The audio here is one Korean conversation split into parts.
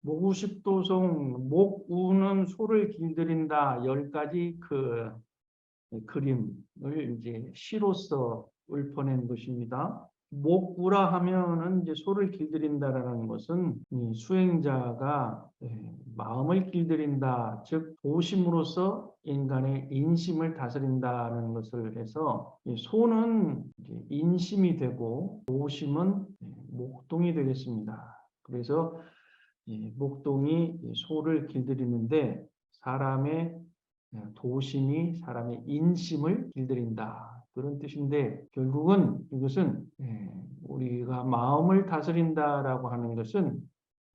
모구십도송 목우는 소를 길들인다 10가지 그 그림을 이제 시로서 읊어낸 것입니다. 목우라 하면은 이제 소를 길들인다라는 것은 이 수행자가 마음을 길들인다, 즉 도심으로서 인간의 인심을 다스린다는 것을 해서 이 소는 이제 인심이 되고 도심은 목동이 되겠습니다. 그래서 목동이 소를 길들이는데 사람의 도심이 사람의 인심을 길들인다. 그런 뜻인데 결국은 이것은 우리가 마음을 다스린다라고 하는 것은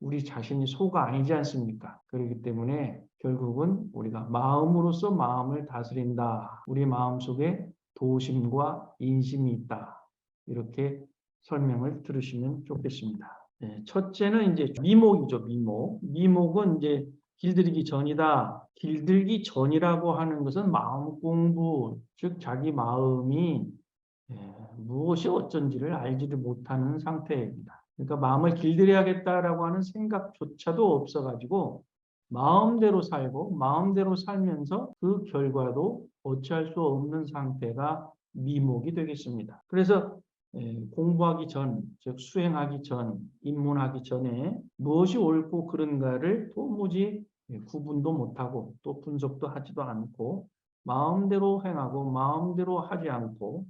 우리 자신이 소가 아니지 않습니까? 그렇기 때문에 결국은 우리가 마음으로서 마음을 다스린다. 우리 마음속에 도심과 인심이 있다. 이렇게 설명을 들으시면 좋겠습니다. 첫째는 이제 미목이죠, 미목. 미목은 이제 길들이기 전이다. 길들기 전이라고 하는 것은 마음 공부, 즉 자기 마음이 무엇이 어쩐지를 알지를 못하는 상태입니다. 그러니까 마음을 길들여야겠다라고 하는 생각조차도 없어가지고 마음대로 살고 마음대로 살면서 그 결과도 어찌할 수 없는 상태가 미목이 되겠습니다. 그래서 공부하기 전, 즉 수행하기 전, 입문하기 전에 무엇이 옳고 그른가를 도무지 구분도 못하고 또 분석도 하지도 않고 마음대로 행하고 마음대로 하지 않고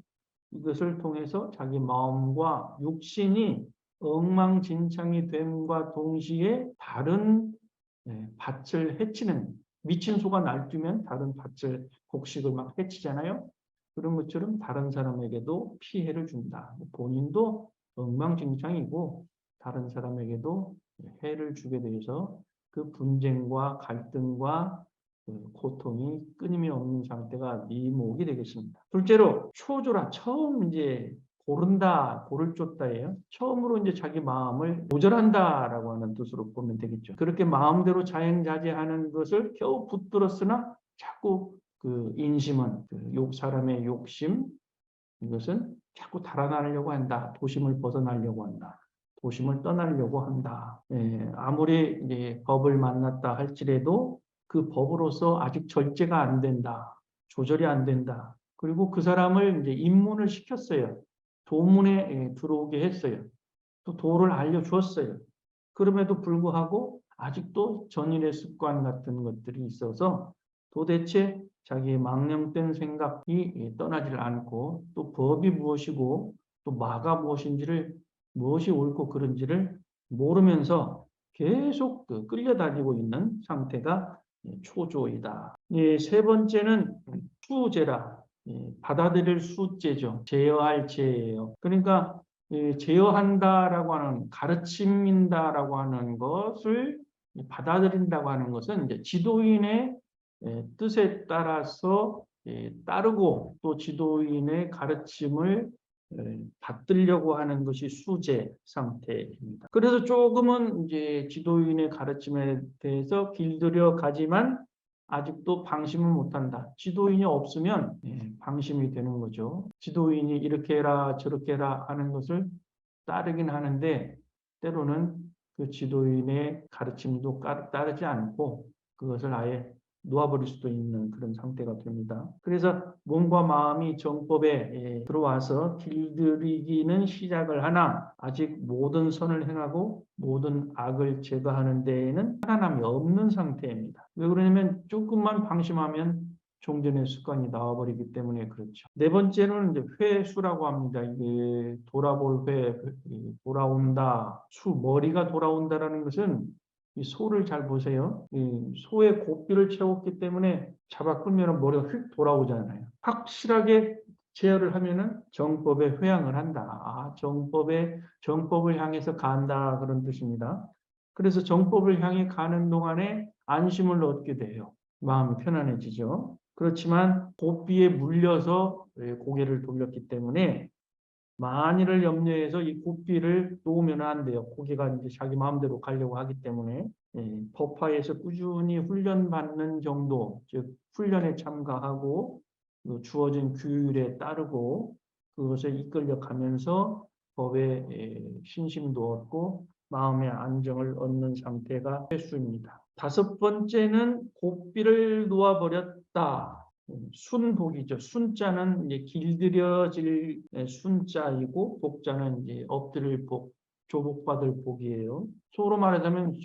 이것을 통해서 자기 마음과 육신이 엉망진창이 됨과 동시에 다른 밭을 해치는, 미친 소가 날뛰면 다른 밭을 곡식을 막 해치잖아요. 그런 것처럼 다른 사람에게도 피해를 준다. 본인도 엉망진창이고 다른 사람에게도 해를 주게 돼서 그 분쟁과 갈등과 고통이 끊임이 없는 상태가 미목이 되겠습니다. 둘째로 초조라, 처음 이제 고른다, 고를 쫓다예요. 처음으로 이제 자기 마음을 조절한다라고 하는 뜻으로 보면 되겠죠. 그렇게 마음대로 자행자제하는 것을 겨우 붙들었으나 자꾸 그 인심은 사람의 욕심, 이것은 자꾸 달아나려고 한다. 도심을 벗어나려고 한다. 도심을 떠나려고 한다. 아무리 이제 법을 만났다 할지라도 그 법으로서 아직 절제가 안 된다. 조절이 안 된다. 그리고 그 사람을 이제 입문을 시켰어요. 도문에 들어오게 했어요. 또 도를 알려주었어요. 그럼에도 불구하고 아직도 전일의 습관 같은 것들이 있어서 도대체 자기의 망령된 생각이 떠나질 않고 또 법이 무엇이고 또 마가 무엇인지를 무엇이 옳고 그른지를 모르면서 계속 끌려다니고 있는 상태가 초조이다. 세 번째는 수제라. 받아들일 수제죠. 제어할 제예요. 그러니까 제어한다라고 하는 가르침인다라고 하는 것을 받아들인다고 하는 것은 이제 지도인의 뜻에 따라서 따르고 또 지도인의 가르침을 받들려고 하는 것이 수제 상태입니다. 그래서 조금은 이제 지도인의 가르침에 대해서 길들여 가지만 아직도 방심을 못한다. 지도인이 없으면 방심이 되는 거죠. 지도인이 이렇게 해라 저렇게 해라 하는 것을 따르긴 하는데 때로는 그 지도인의 가르침도 따르지 않고 그것을 아예 놓아버릴 수도 있는 그런 상태가 됩니다. 그래서 몸과 마음이 정법에 들어와서 길들이기는 시작을 하나 아직 모든 선을 행하고 모든 악을 제거하는 데에는 편안함이 없는 상태입니다. 왜 그러냐면 조금만 방심하면 종전의 습관이 나와버리기 때문에 그렇죠. 네 번째는 이제 회수라고 합니다. 이게 돌아볼 회, 돌아온다, 머리가 돌아온다라는 것은 이 소를 잘 보세요. 이 소의 고삐를 채웠기 때문에 잡아 끌면 머리가 휙 돌아오잖아요. 확실하게 제어를 하면은 정법에 회항을 한다. 아, 정법을 향해서 간다 그런 뜻입니다. 그래서 정법을 향해 가는 동안에 안심을 얻게 돼요. 마음이 편안해지죠. 그렇지만 고삐에 물려서 고개를 돌렸기 때문에 만일을 염려해서 이 고삐를 놓으면 안 돼요. 고개가 이제 자기 마음대로 가려고 하기 때문에 법화에서 꾸준히 훈련받는 정도, 즉 훈련에 참가하고 주어진 규율에 따르고 그것에 이끌려 가면서 법에 신심도 얻고 마음의 안정을 얻는 상태가 필수입니다. 다섯 번째는 고삐를 놓아버렸다. 순복이죠. 순자는 이제 길들여질 순자이고 복자는 이제 엎드릴 복, 조복받을 복이에요. 소로 말하자면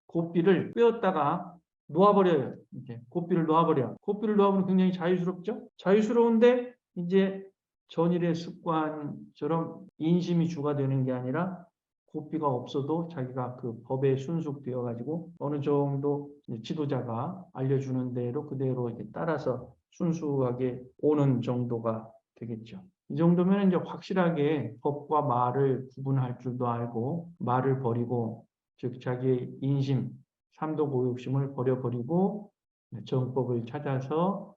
고삐를 꿰었다가 놓아버려요. 이제 고삐를 놓아버려. 고삐를 놓아버리면 굉장히 자유스럽죠. 자유스러운데 이제 전일의 습관처럼 인심이 주가 되는 게 아니라 고삐가 없어도 자기가 그 법에 순속되어 가지고 어느 정도 지도자가 알려주는 대로 그대로 이제 따라서 순수하게 오는 정도가 되겠죠. 이 정도면 이제 확실하게 법과 말을 구분할 줄도 알고 말을 버리고 즉 자기의 인심, 삼도고욕심을 버려버리고 정법을 찾아서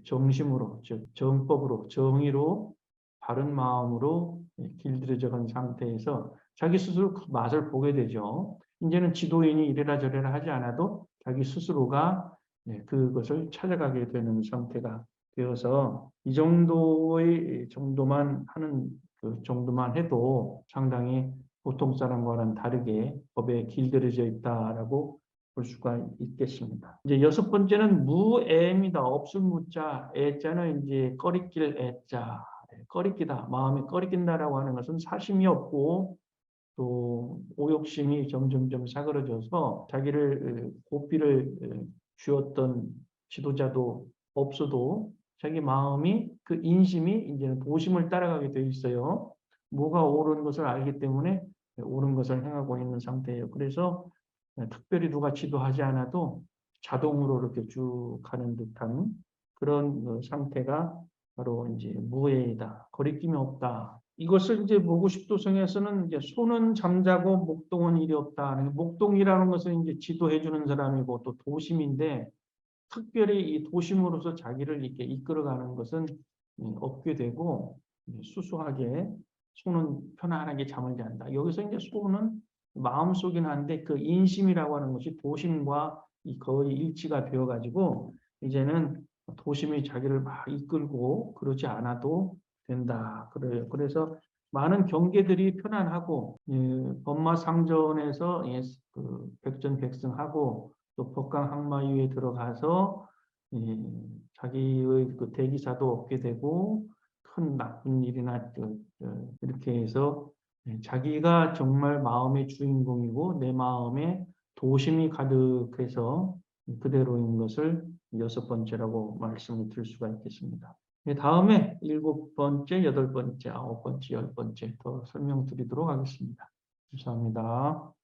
정심으로 즉 정법으로 정의로 바른 마음으로 길들여져간 상태에서 자기 스스로 그 맛을 보게 되죠. 이제는 지도인이 이래라 저래라 하지 않아도 자기 스스로가 그것을 찾아가게 되는 상태가 되어서 이 정도의 정도만 하는 그 정도만 해도 상당히 보통 사람과는 다르게 법에 길들여져 있다라고 볼 수가 있겠습니다. 이제 여섯 번째는 무애입니다. 없을 무자, 애자는 이제 꺼리낄 애자, 꺼리끼다, 마음이 꺼리낀다라고 하는 것은 사심이 없고 또 오욕심이 점점점 사그러져서 자기를 고삐를 쥐었던 지도자도 없어도 자기 마음이 그 인심이 이제는 도심을 따라가게 돼 있어요. 뭐가 옳은 것을 알기 때문에 옳은 것을 행하고 있는 상태예요. 그래서 특별히 누가 지도하지 않아도 자동으로 이렇게 쭉 가는 듯한 그런 상태가 바로 이제 무해이다. 거리낌이 없다. 이것을 이제 모구십도성에서는 이제 손은 잠자고 목동은 일이 없다. 목동이라는 것은 이제 지도해 주는 사람이고 또 도심인데 특별히 이 도심으로서 자기를 이렇게 이끌어가는 것은 없게 되고 수수하게 손은 편안하게 잠을 잔다. 여기서 이제 손은 마음속이긴 한데 그 인심이라고 하는 것이 도심과 거의 일치가 되어 가지고 이제는 도심이 자기를 막 이끌고 그러지 않아도 된다. 그래요. 그래서 많은 경계들이 편안하고 법마상전에서 그 백전백승하고 또 법강항마위에 들어가서 자기의 그 대기사도 얻게 되고 큰 나쁜 일이나 이렇게 해서 자기가 정말 마음의 주인공이고 내 마음에 도심이 가득해서 그대로인 것을 여섯 번째라고 말씀을 드릴 수가 있겠습니다. 다음에 일곱 번째, 여덟 번째, 아홉 번째, 열 번째 더 설명드리도록 하겠습니다. 감사합니다.